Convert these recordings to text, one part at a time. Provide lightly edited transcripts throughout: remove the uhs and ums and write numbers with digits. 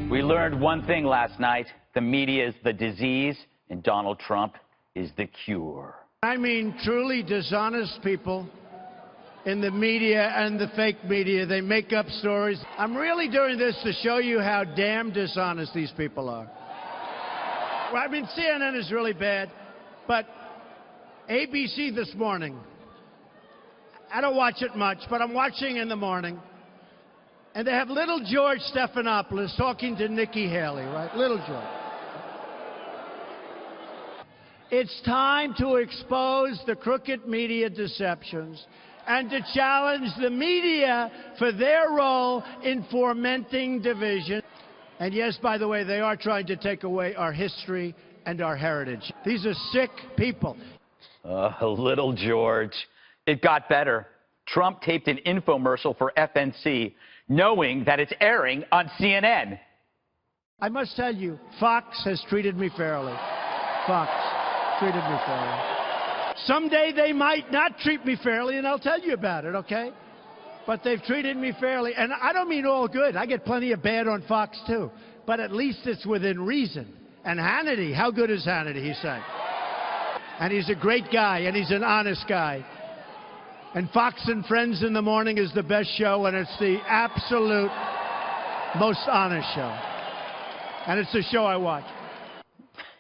We learned one thing last night. The media is the disease, and Donald Trump is the cure. I mean, truly dishonest people in the media and the fake media. They make up stories. I'm really doing this to show you how damn dishonest these people are. Well, I mean, CNN is really bad, but ABC this morning, I don't watch it much, but I'm watching in the morning, and they have little George Stephanopoulos talking to Nikki Haley, right? Little George. It's time to expose the crooked media deceptions and to challenge the media for their role in fomenting division. And yes, by the way, they are trying to take away our history and our heritage. These are sick people. Little George. It got better. Trump taped an infomercial for FNC, knowing that it's airing on CNN. I must tell you, Fox has treated me fairly. Fox treated me fairly. Someday they might not treat me fairly, and I'll tell you about it, okay? But they've treated me fairly, and I don't mean all good. I get plenty of bad on Fox, too. But at least it's within reason. And Hannity, how good is Hannity, he's saying. And he's a great guy, and he's an honest guy. And Fox and Friends in the morning is the best show, and it's the absolute most honest show. And it's the show I watch.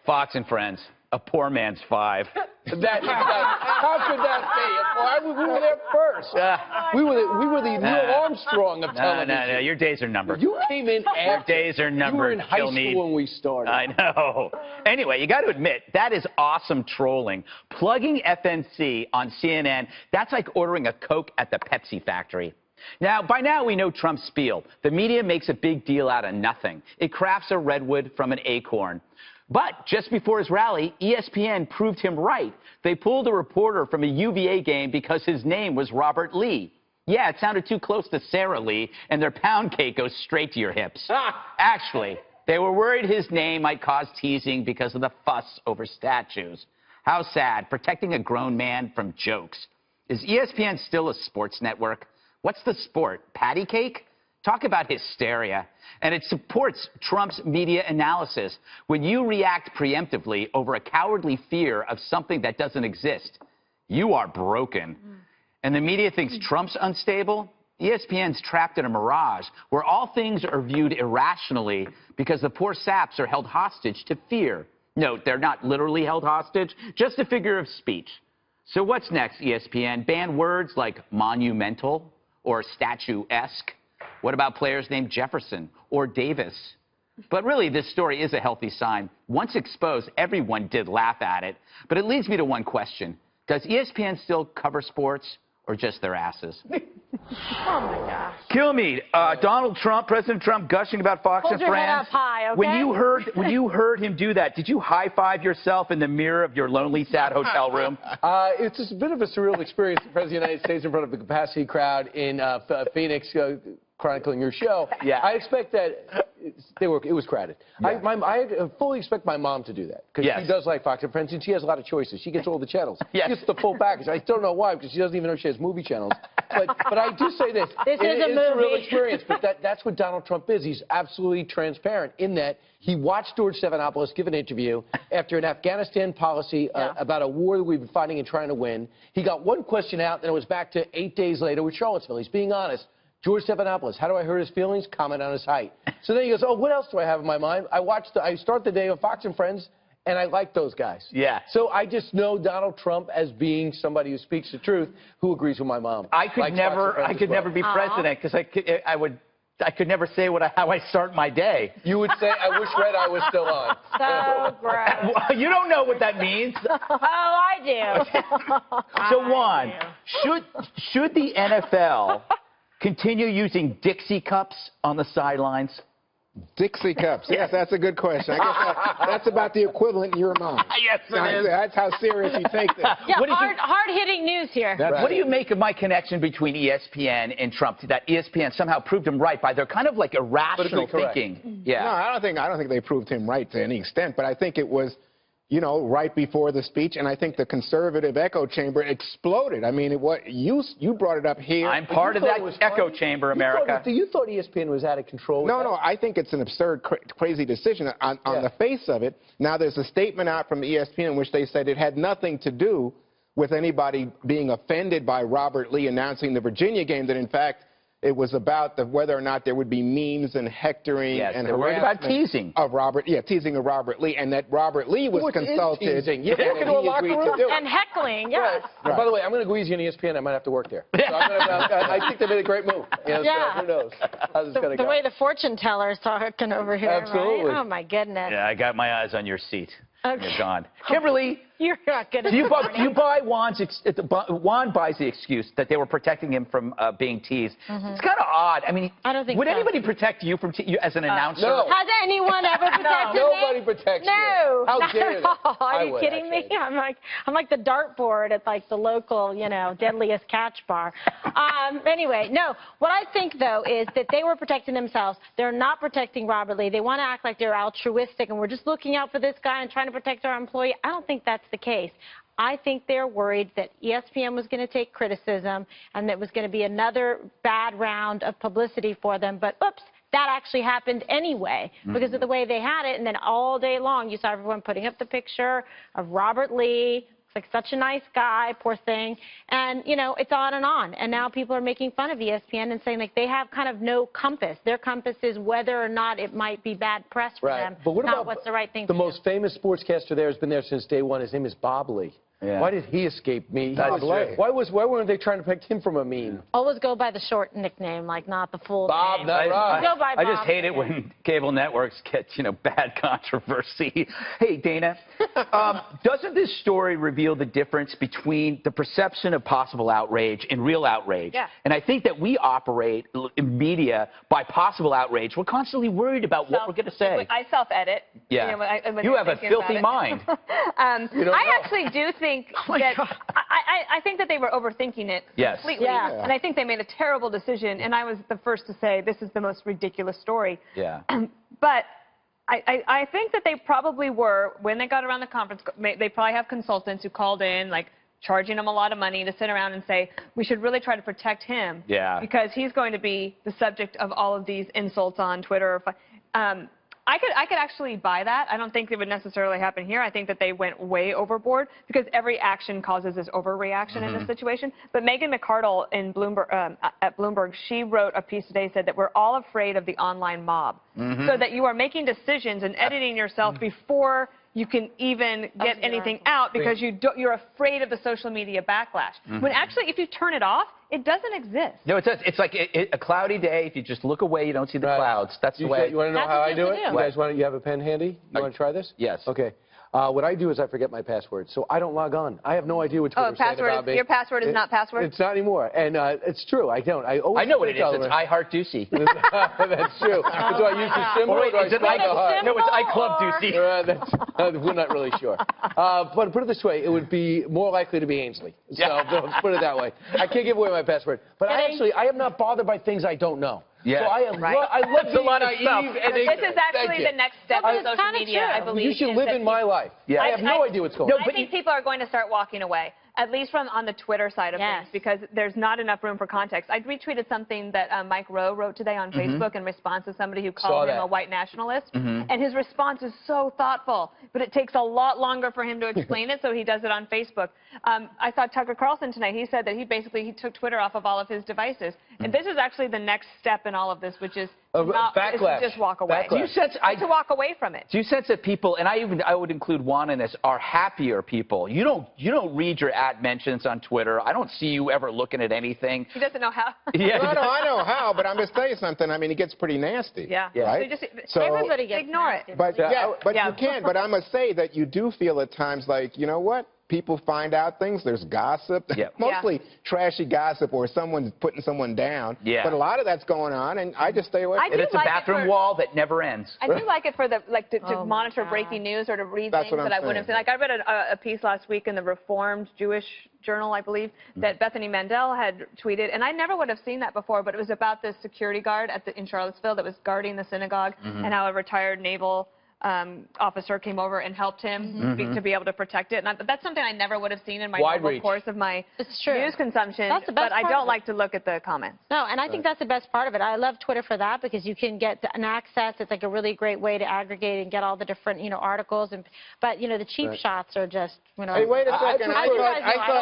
Fox and Friends, a poor man's Five. How could that be? We were there first. We were the Neil Armstrong of television. No, your days are numbered. You came in after. Your days are numbered. You were in high school when we started. I know. Anyway, you got to admit, that is awesome trolling. Plugging FNC on CNN, that's like ordering a Coke at the Pepsi factory. Now, by now, we know Trump's spiel. The media makes a big deal out of nothing. It crafts a redwood from an acorn. But just before his rally, ESPN proved him right. They pulled a reporter from a UVA game because his name was Robert Lee. Yeah, it sounded too close to Sarah Lee, and their pound cake goes straight to your hips. Actually, they were worried his name might cause teasing because of the fuss over statues. How sad, protecting a grown man from jokes. Is ESPN still a sports network? What's the sport, patty cake? Talk about hysteria. And it supports Trump's media analysis. When you react preemptively over a cowardly fear of something that doesn't exist, you are broken. And the media thinks Trump's unstable? ESPN's trapped in a mirage where all things are viewed irrationally because the poor saps are held hostage to fear. Note, they're not literally held hostage, just a figure of speech. So what's next, ESPN? Ban words like monumental or statuesque? What about players named Jefferson or Davis? But really, this story is a healthy sign. Once exposed, everyone did laugh at it. But it leads me to one question. Does ESPN still cover sports or just their asses? Oh, my gosh. Kilmeade, Donald Trump, President Trump, gushing about Fox and Friends. Hold your head up high, okay? When you heard him do that, did you high-five yourself in the mirror of your lonely, sad hotel room? It's just a bit of a surreal experience, the President of the United States in front of a capacity crowd in Phoenix, chronicling your show. Yeah. I expect that it was crowded. Yeah. I fully expect my mom to do that because she does like Fox and Friends and she has a lot of choices. She gets all the channels. She gets the full package. I don't know why because she doesn't even know she has movie channels. But I do say this. This is a movie. It's a real experience. But that's what Donald Trump is. He's absolutely transparent in that he watched George Stephanopoulos give an interview after an Afghanistan policy about a war that we've been fighting and trying to win. He got one question out, and it was back to 8 days later with Charlottesville. He's being honest. George Stephanopoulos, how do I hurt his feelings? Comment on his height. So then he goes, oh, what else do I have in my mind? I start the day on Fox and Friends, and I like those guys. Yeah. So I just know Donald Trump as being somebody who speaks the truth, who agrees with my mom. I could never be president because I could never say how I start my day. You would say, I wish Red Eye was still on. So gross. You don't know what that means. Oh, I do. So, Juan, should the NFL continue using Dixie cups on the sidelines? Dixie cups. Yes, that's a good question. I guess that's about the equivalent in your mind. Yes, it is. That's how serious you take this. Yeah, hard-hitting news here. What do you make of my connection between ESPN and Trump? That ESPN somehow proved him right by their kind of like irrational thinking. No, I don't think they proved him right to any extent, but I think it was you know, right before the speech, and I think the conservative echo chamber exploded. I mean, you brought it up here. I'm part of that echo chamber, America. You thought ESPN was out of control? No, I think it's an absurd, crazy decision on the face of it. Now, there's a statement out from ESPN in which they said it had nothing to do with anybody being offended by Robert Lee announcing the Virginia game, that in fact it was about whether or not there would be memes and hectoring and they're worried about teasing of teasing of Robert Lee, and that Robert Lee was consulted. Teasing? You walk into a locker room and heckling, yes. Right. By the way, I'm going to go easy on ESPN. I might have to work there. So I think they made a great move. You know, so who knows how this is going to go. The way the fortune teller's talking over here, Absolutely. right? Oh, my goodness. Yeah, I got my eyes on your seat. Okay. You're gone. Kimberly, You're not good at do you buy Juan buys the excuse that they were protecting him from being teased. It's kind of odd. I mean, I don't think would so. anybody protect you from you as an announcer? No. Has anyone ever protected me? Nobody protects you. No. How not dare at they? all. Are I you would, kidding me? actually. I'm like the dartboard at like the local, you know, deadliest catch bar. Anyway, no. What I think though is that they were protecting themselves. They're not protecting Robert Lee. They want to act like they're altruistic and we're just looking out for this guy and trying to protect our employee. I don't think that's the case. I think they're worried that ESPN was going to take criticism and that was going to be another bad round of publicity for them. But oops, that actually happened anyway because of the way they had it. And then all day long, you saw everyone putting up the picture of Robert Lee. Looks like such a nice guy, poor thing. And, you know, it's on and on. And now people are making fun of ESPN and saying, like, they have kind of no compass. Their compass is whether or not it might be bad press for them, But what not about what's the right thing to the do. most famous sportscaster there has been there since day one. His name is Bob Lee. Yeah. Why did he escape me? Bob Lee. Why weren't they trying to protect him from a meme? Always go by the short nickname, like not the full Bob, name. that's right. Go by I just Bob. hate it when cable networks get, you know, bad controversy. Hey, Dana, doesn't this story reveal the difference between the perception of possible outrage and real outrage? Yeah. And I think that we operate in media by possible outrage. We're constantly worried about what we're going to say. I self-edit. Yeah. You know, when You have a thinking filthy about it. mind. I actually do think that God. I think that they were overthinking it Yes. completely. Yeah. And I think they made a terrible decision. And I was the first to say this is the most ridiculous story. Yeah. But I think that they probably were, when they got around the conference, they probably have consultants who called in, like, charging them a lot of money to sit around and say, we should really try to protect him. Yeah. Because he's going to be the subject of all of these insults on Twitter. I could actually buy that. I don't think it would necessarily happen here. I think that they went way overboard because every action causes this overreaction in this situation. But Megan McArdle in Bloomberg, at Bloomberg, she wrote a piece today, said that we're all afraid of the online mob. So that you are making decisions and editing yourself before you can even get anything out because you're afraid of the social media backlash. When actually, if you turn it off, it doesn't exist. No, it's like a cloudy day. If you just look away, you don't see the clouds. That's the way. You want to know That's how what I you do have it? to do. You guys want you have a pen handy? You want to try this? Yes. Okay. What I do is I forget my password, so I don't log on. I have no idea what Twitter's saying about me. Your password is not password? It's not anymore, and it's true. I don't. I always I know what it is. tell It's them- I Heart Ducey. That's true. Do I use the symbol or do I is it spell like the heart? No, it's I Club Ducey. We're not really sure. But put it this way, it would be more likely to be Ainsley. So let's put it that way. I can't give away my password. But I am not bothered by things I don't know. Yeah. So I love That's a lot of being stuff. naive and This ignorant. is actually Thank you. the next step No, but of it's social kinda media, true. I believe. You should is live that in my life. Yeah. I have no idea what's going on. I think people are going to start walking away, at least from on the Twitter side of Yes. things, because there's not enough room for context. I retweeted something that Mike Rowe wrote today on Facebook in response to somebody who called him a white nationalist. And his response is so thoughtful, but it takes a lot longer for him to explain it, so he does it on Facebook. I saw Tucker Carlson tonight. He said that he took Twitter off of all of his devices. And this is actually the next step in all of this, which is backlash. just walk away. Backlash. Do you sense To walk away from it. Do you sense that people, and I would include Juan in this, are happier people? You don't read your @ mentions on Twitter. I don't see you ever looking at anything. He doesn't know how. Yeah. No, I know how, but I'm just telling you something. I mean, it gets pretty nasty. Yeah. Right? So Everybody gets ignore it. nasty. But Yeah. you can. But I must say that you do feel at times like, you know what? People find out things. There's gossip. Yeah. Mostly trashy gossip or someone's putting someone down. Yeah. But a lot of that's going on, and I just stay away I from do And it's a like it bathroom for- wall that never ends. I do like it for to Oh, my monitor God. breaking news or to read That's things what I'm that I wouldn't have seen. saying. Like I read a piece last week in the Reformed Jewish Journal, I believe, that Bethany Mandel had tweeted, and I never would have seen that before, but it was about this security guard in Charlottesville that was guarding the synagogue and how a retired naval officer came over and helped him to be able to protect it. And that's something I never would have seen in my Wide normal reach. course of my It's true. news consumption. That's the best but I part don't of it. like to look at the comments. No, and I think that's the best part of it. I love Twitter for that because you can get an access. It's like a really great way to aggregate and get all the different, articles. But, the cheap shots are just, Hey, wait a second. I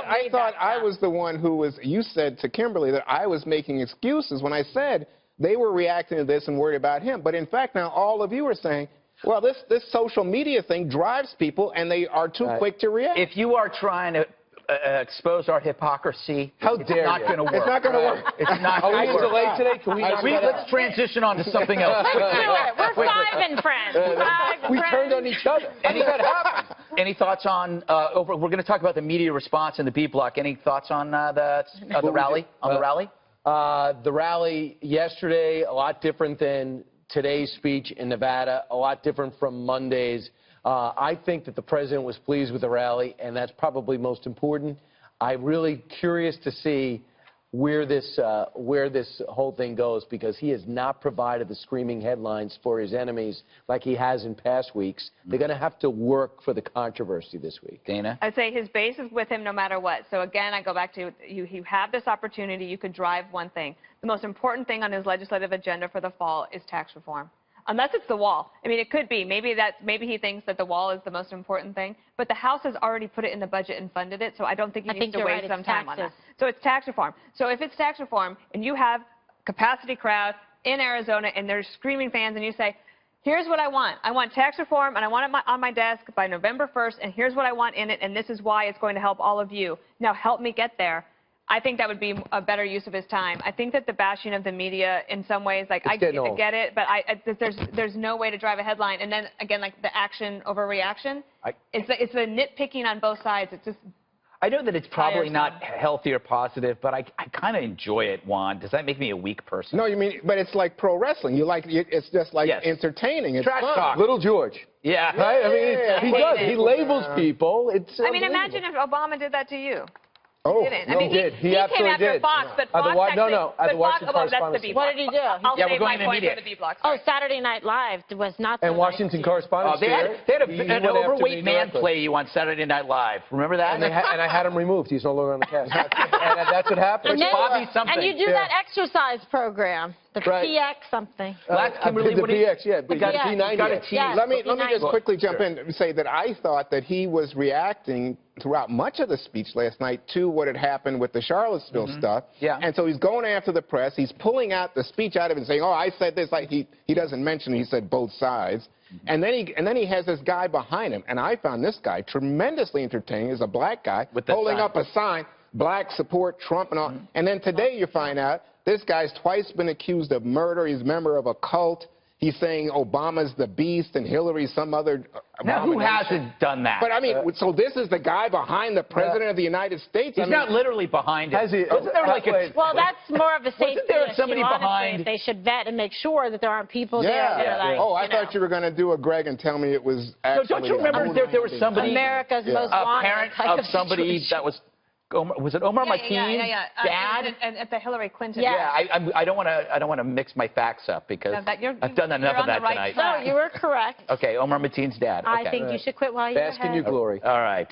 I thought I was the one who was, you said to Kimberly that I was making excuses when I said they were reacting to this and worried about him. But in fact, now all of you are saying, well, this social media thing drives people, and they are too quick to react. If you are trying to expose our hypocrisy, How it's dare not you. going to work. It's not going to work. It's not Are going we to work. delayed today? Can we knock that out? Let's transition on to something else. Let's do it. We're five and friends. We turned on each other. How did that happen? Any thoughts on, we're going to talk about the media response in the B block. Any thoughts on the rally? The rally yesterday, a lot different than today's speech in Nevada, a lot different from Monday's. I think that the president was pleased with the rally, and that's probably most important. I'm really curious to see where this whole thing goes, because he has not provided the screaming headlines for his enemies like he has in past weeks. They're going to have to work for the controversy this week. Dana? I'd say his base is with him no matter what. So again, I go back to you have this opportunity. You could drive one thing. The most important thing on his legislative agenda for the fall is tax reform. Unless it's the wall. I mean, it could be. Maybe he thinks that the wall is the most important thing. But the House has already put it in the budget and funded it, so I don't think he needs to waste some time on that. So it's tax reform. So if it's tax reform and you have capacity crowd in Arizona and there's screaming fans and you say, here's what I want. I want tax reform, and I want it on my desk by November 1st, and here's what I want in it, and this is why it's going to help all of you. Now help me get there. I think that would be a better use of his time. I think that the bashing of the media, in some ways, like I get it, but there's no way to drive a headline. And then again, like the action over reaction, it's the nitpicking on both sides. It's just. I know that it's probably not healthy or positive, but I kind of enjoy it, Juan. Does that make me a weak person? No, you mean, but it's like pro wrestling. It's just like entertaining. It's trash fun. talk. Little George. Yeah. Right? I mean, he does. He labels people. It's. I mean, imagine if Obama did that to you. Oh, didn't. no. I mean, he came after Fox, but Fox at the Washington that's the B block. What did he do? I'll save my point for the B block. Oh, Saturday Night Live was not so And Washington Correspondence. They had an overweight man play you on Saturday Night Live. Remember that? And I had him removed. He's no longer on the cast. And that's what happened. And you do that exercise program, the PX something. Kimberly, the PX, yeah. P90. Let me just quickly jump in and say that I thought that he was reacting throughout much of the speech last night to what had happened with the Charlottesville stuff. Yeah. And so he's going after the press. He's pulling out the speech out of it and saying, oh, I said this. Like he doesn't mention he said both sides. And then he has this guy behind him. And I found this guy tremendously entertaining. He's a black guy holding up a sign, black support Trump and all. And then today you find out this guy's twice been accused of murder. He's a member of a cult. He's saying Obama's the beast and Hillary's some other Now, who hasn't done that? But, I mean, so this is the guy behind the President of the United States? He's not literally behind it. Has he? Wasn't there like well, that's more of a safety there issue, somebody honestly. behind? They should vet and make sure that there aren't people there that are like, oh, I thought you were going to do a Greg and tell me it was actually... No, don't you remember there was somebody... America's most wanted. A parent of somebody that was... Was it Omar Mateen? Dad? And at the Hillary Clinton. Yeah, I don't want to mix my facts up because I've done enough of that tonight. No, you were correct. Okay, Omar Mateen's dad. I think you should quit while you're ahead. Bask in your glory. All right.